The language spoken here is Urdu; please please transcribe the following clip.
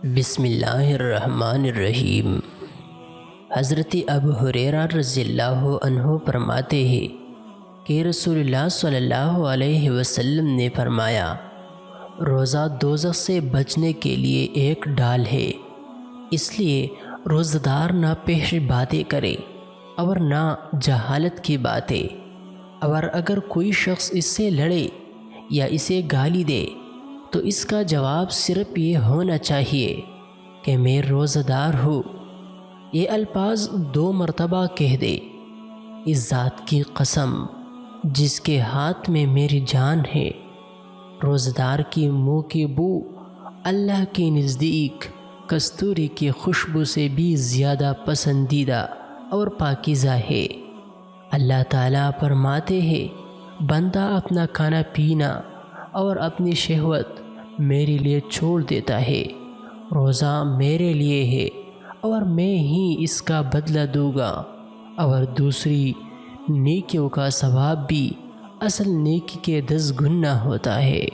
بسم اللہ الرحمن الرحیم۔ حضرت ابو ہریرہ رضی اللہ عنہ فرماتے ہیں کہ رسول اللہ صلی اللہ علیہ وسلم نے فرمایا، روزہ دوزخ سے بچنے کے لیے ایک ڈال ہے، اس لیے روزہ دار نہ پیش باتیں کرے اور نہ جہالت کی باتیں، اور اگر کوئی شخص اس سے لڑے یا اسے گالی دے تو اس کا جواب صرف یہ ہونا چاہیے کہ میں روزہ دار ہوں۔ یہ الفاظ 2 مرتبہ کہہ دے۔ اس ذات کی قسم جس کے ہاتھ میں میری جان ہے، روزہ دار کی منہ کی بو اللہ کے نزدیک کستوری کی خوشبو سے بھی زیادہ پسندیدہ اور پاکیزہ ہے۔ اللہ تعالیٰ فرماتے ہیں، بندہ اپنا کھانا پینا اور اپنی شہوت میرے لیے چھوڑ دیتا ہے، روزہ میرے لیے ہے اور میں ہی اس کا بدلہ دوں گا، اور دوسری نیکیوں کا ثواب بھی اصل نیکی کے 10 گنا ہوتا ہے۔